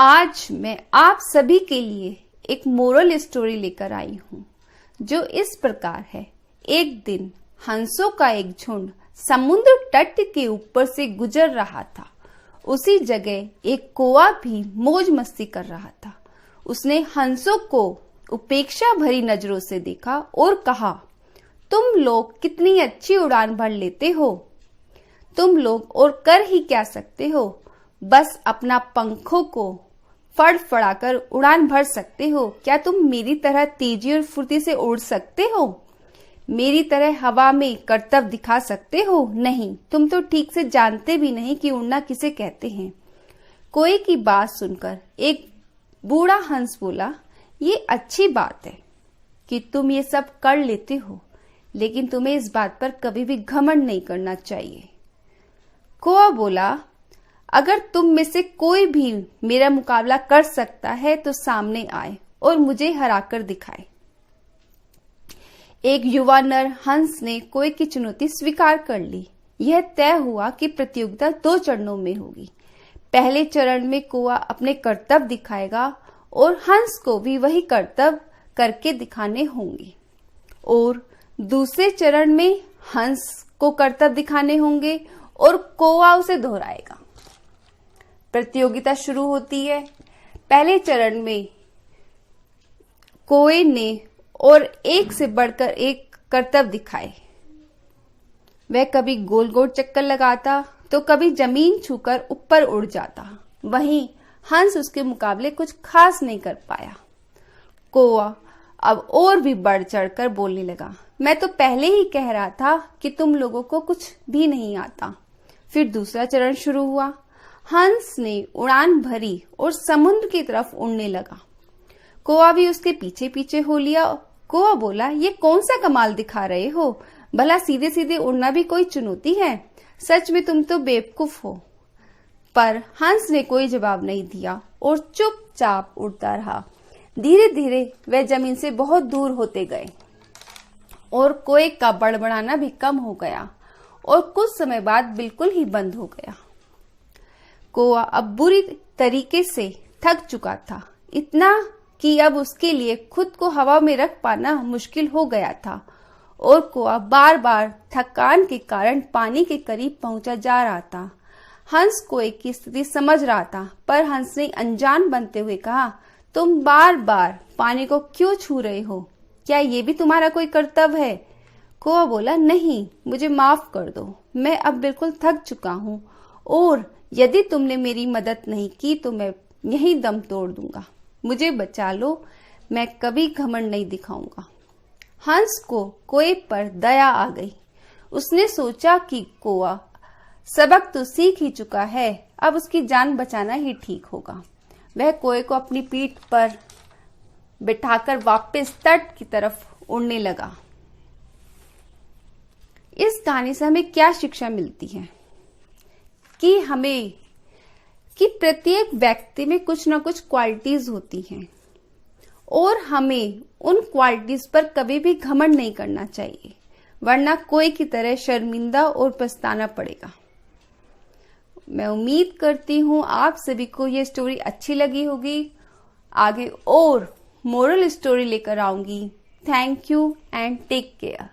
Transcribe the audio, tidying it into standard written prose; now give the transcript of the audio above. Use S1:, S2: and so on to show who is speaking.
S1: आज मैं आप सभी के लिए एक मोरल स्टोरी लेकर आई हूँ जो इस प्रकार है। एक दिन हंसों का एक झुंड समुद्र तट के ऊपर से गुजर रहा था। उसी जगह एक कौवा भी मौज मस्ती कर रहा था। उसने हंसों को उपेक्षा भरी नजरों से देखा और कहा, तुम लोग कितनी अच्छी उड़ान भर लेते हो। तुम लोग और कर ही क्या सकते हो, बस अपना पंखों को फड़फड़ाकर उड़ान भर सकते हो। क्या तुम मेरी तरह तेजी और फुर्ती से उड़ सकते हो? मेरी तरह हवा में करतब दिखा सकते हो? नहीं, तुम तो ठीक से जानते भी नहीं कि उड़ना किसे कहते हैं। कोई की बात सुनकर एक बूढ़ा हंस बोला, ये अच्छी बात है कि तुम ये सब कर लेते हो, लेकिन तुम्हें इस बात पर कभी भी घमंड नहीं करना चाहिए। कौवा बोला, अगर तुम में से कोई भी मेरा मुकाबला कर सकता है तो सामने आए और मुझे हराकर दिखाए। एक युवा नर हंस ने कौवे की चुनौती स्वीकार कर ली। यह तय हुआ कि प्रतियोगिता 2 चरणों में होगी। पहले चरण में कौवा अपने करतब दिखाएगा और हंस को भी वही करतब करके दिखाने होंगे, और दूसरे चरण में हंस को करतब दिखाने होंगे और कौवा उसे दोहराएगा। प्रतियोगिता शुरू होती है। पहले चरण में कौवे ने और एक से बढ़कर एक करतब दिखाए। वह कभी गोल गोल चक्कर लगाता तो कभी जमीन छूकर ऊपर उड़ जाता। वहीं हंस उसके मुकाबले कुछ खास नहीं कर पाया। कौवा अब और भी बढ़ चढ़कर बोलने लगा, मैं तो पहले ही कह रहा था कि तुम लोगों को कुछ भी नहीं आता। फिर दूसरा चरण शुरू हुआ। हंस ने उड़ान भरी और समुद्र की तरफ उड़ने लगा। कौवा भी उसके पीछे पीछे हो लिया। कौवा बोला, ये कौन सा कमाल दिखा रहे हो? भला सीधे सीधे उड़ना भी कोई चुनौती है? सच में तुम तो बेवकूफ हो। पर हंस ने कोई जवाब नहीं दिया और चुपचाप उड़ता रहा। धीरे धीरे वह जमीन से बहुत दूर होते गए और कौवे का बड़बड़ाना भी कम हो गया और कुछ समय बाद बिल्कुल ही बंद हो गया। कौवा अब बुरी तरीके से थक चुका था, इतना कि अब उसके लिए खुद को हवा में रख पाना मुश्किल हो गया था, और कौवा बार बार थकान के कारण पानी के करीब पहुंचा जा रहा था। हंस कौवे की स्थिति समझ रहा था, पर हंस ने अनजान बनते हुए कहा, तुम बार बार पानी को क्यों छू रहे हो? क्या ये भी तुम्हारा कोई कर्तव्य है? कौवा बोला, नहीं, मुझे माफ कर दो, मैं अब बिल्कुल थक चुका हूँ, और यदि तुमने मेरी मदद नहीं की तो मैं यही दम तोड़ दूंगा। मुझे बचा लो, मैं कभी घमंड नहीं दिखाऊंगा। हंस को कौवे पर दया आ गई। उसने सोचा कि कौवा सबक तो सीख ही चुका है, अब उसकी जान बचाना ही ठीक होगा। वह कौवे को अपनी पीठ पर बिठाकर वापस तट की तरफ उड़ने लगा। इस कहानी से हमें क्या शिक्षा मिलती है कि प्रत्येक व्यक्ति में कुछ ना कुछ क्वालिटीज होती हैं और हमें उन क्वालिटीज पर कभी भी घमंड नहीं करना चाहिए, वरना कोई की तरह शर्मिंदा और पछताना पड़ेगा। मैं उम्मीद करती हूँ आप सभी को ये स्टोरी अच्छी लगी होगी। आगे और मोरल स्टोरी लेकर आऊंगी। Thank you and take care.